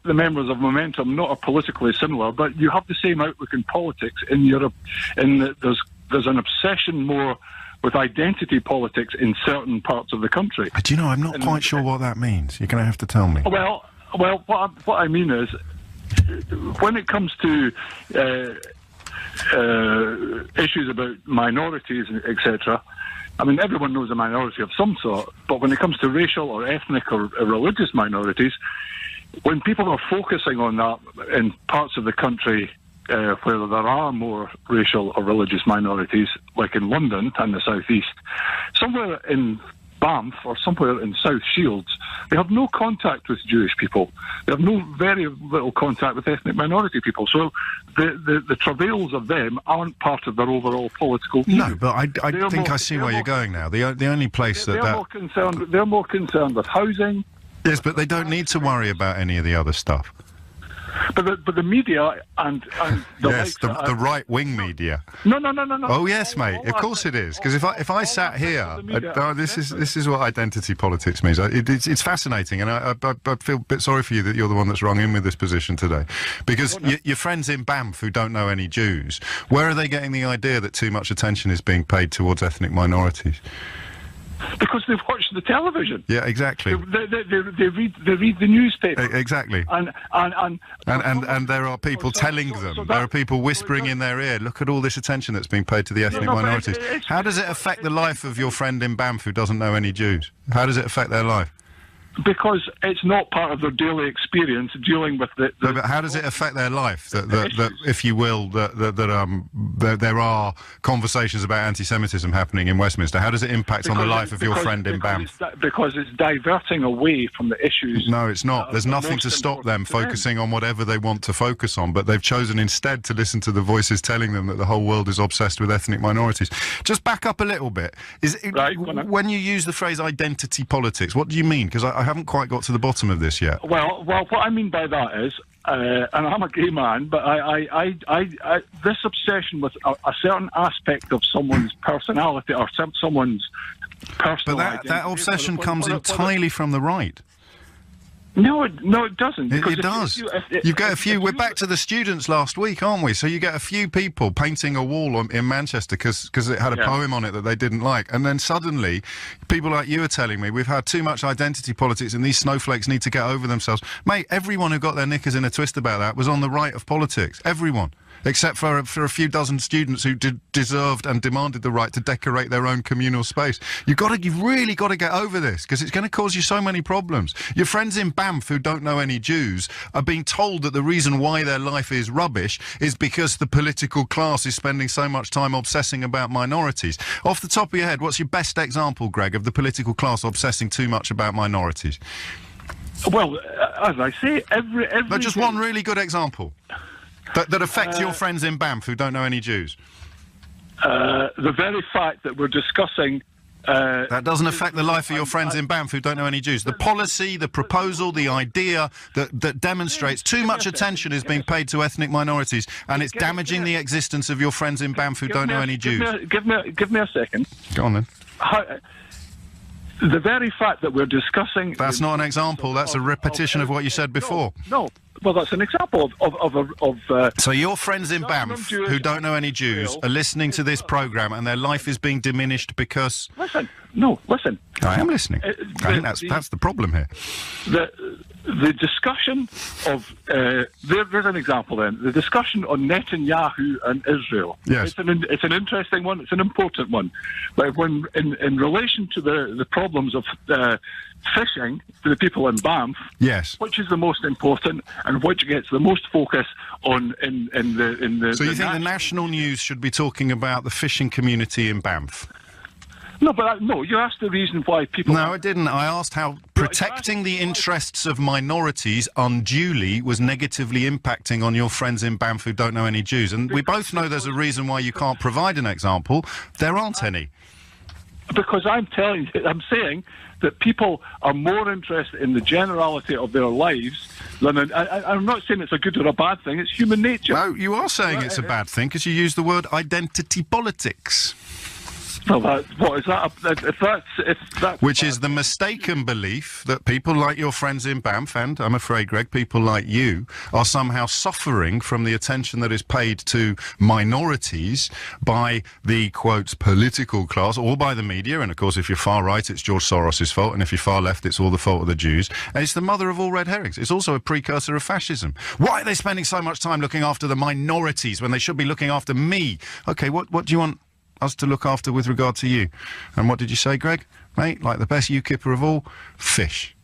the members of Momentum not are politically similar, but you have the same outlook in politics in Europe. There's an obsession more with identity politics in certain parts of the country. Do you know, I'm not quite sure what that means. You're going to have to tell me. Well, what I mean is, when it comes to issues about minorities, etc., I mean, everyone knows a minority of some sort, but when it comes to racial or ethnic or religious minorities, when people are focusing on that in parts of the country where there are more racial or religious minorities, like in London and the South East, somewhere in Banff or somewhere in South Shields, they have no contact with Jewish people. They have very little contact with ethnic minority people. So the travails of them aren't part of their overall political view. No, but I think I see where you're going now. The only place they're more concerned with housing. Yes, but they don't need to worry about any of the other stuff. But the media and the yes, the right-wing media. No. Oh yes, mate. Of course it is. Because if I sat here, this is what identity politics means. It's fascinating, and I feel a bit sorry for you that you're the one that's rung in with this position today. Because your friends in Banff who don't know any Jews, where are they getting the idea that too much attention is being paid towards ethnic minorities? Because they've watched the television. Yeah, exactly. They read the newspaper. Exactly. And there are people telling them. There are people whispering in their ear. Look at all this attention that's being paid to the ethnic minorities. How does it affect the life of your friend in Banff who doesn't know any Jews? How does it affect their life? Because it's not part of their daily experience dealing with the but how does it affect their life? That if you will, that there are conversations about anti-Semitism happening in Westminster. How does it impact on the life of your friend in Banff? Because it's diverting away from the issues. No, it's not. There's nothing to stop them focusing on whatever they want to focus on, but they've chosen instead to listen to the voices telling them that the whole world is obsessed with ethnic minorities. Just back up a little bit. When you use the phrase identity politics, what do you mean? Because I haven't quite got to the bottom of this yet. Well, what I mean by that is, and I'm a gay man, but I this obsession with a certain aspect of someone's personality or someone's personal identity. But that obsession comes entirely from the right. No, it doesn't. It does. You get a few. We're back to the students last week, aren't we? So you get a few people painting a wall in Manchester because it had a poem on it that they didn't like, and then suddenly, people like you are telling me we've had too much identity politics, and these snowflakes need to get over themselves. Mate, everyone who got their knickers in a twist about that was on the right of politics. Everyone. Except for a few dozen students who deserved and demanded the right to decorate their own communal space. You've really got to get over this, because it's going to cause you so many problems. Your friends in Banff who don't know any Jews are being told that the reason why their life is rubbish is because the political class is spending so much time obsessing about minorities. Off the top of your head, what's your best example, Greg, of the political class obsessing too much about minorities? Well, as I say, every But just one really good example. That affect your friends in Banff who don't know any Jews? The very fact that we're discussing... that doesn't affect the life of your friends in Banff who don't know any Jews. The policy, the proposal, the idea that demonstrates too much attention is being paid to ethnic minorities, and it's damaging the existence of your friends in Banff who don't know any Jews. Give me a second. Go on then. The very fact that we're discussing... That's not an example. That's a repetition of what you said before. No. Well, that's an example of So your friends in Banff who don't know any Jews are listening to this programme and their life is being diminished because... Listen. I am listening. I think that's the problem here. The discussion of... there's an example then. The discussion on Netanyahu and Israel. Yes. It's an interesting one. It's an important one. But when in relation to the problems of fishing for the people in Banff, yes, which is the most important and which gets the most focus on in the... So you think the national news should be talking about the fishing community in Banff? No, but no, you asked the reason why people... No, I didn't. I asked how protecting the interests of minorities unduly was negatively impacting on your friends in Banff who don't know any Jews. And we both know there's a reason why you can't provide an example. There aren't any. Because I'm saying that people are more interested in the generality of their lives than... I'm not saying it's a good or a bad thing, it's human nature. No, you are saying it's a bad thing because you use the word identity politics. Well, what is that? If that's which is the mistaken belief that people like your friends in Banff, and I'm afraid, Greg, people like you, are somehow suffering from the attention that is paid to minorities by the, quote, political class, or by the media. And, of course, if you're far right, it's George Soros' fault, and if you're far left, it's all the fault of the Jews. And it's the mother of all red herrings. It's also a precursor of fascism. Why are they spending so much time looking after the minorities when they should be looking after me? OK, what do you want us to look after with regard to you? And what did you say, Greg? Mate, like the best UKIPper of all, fish.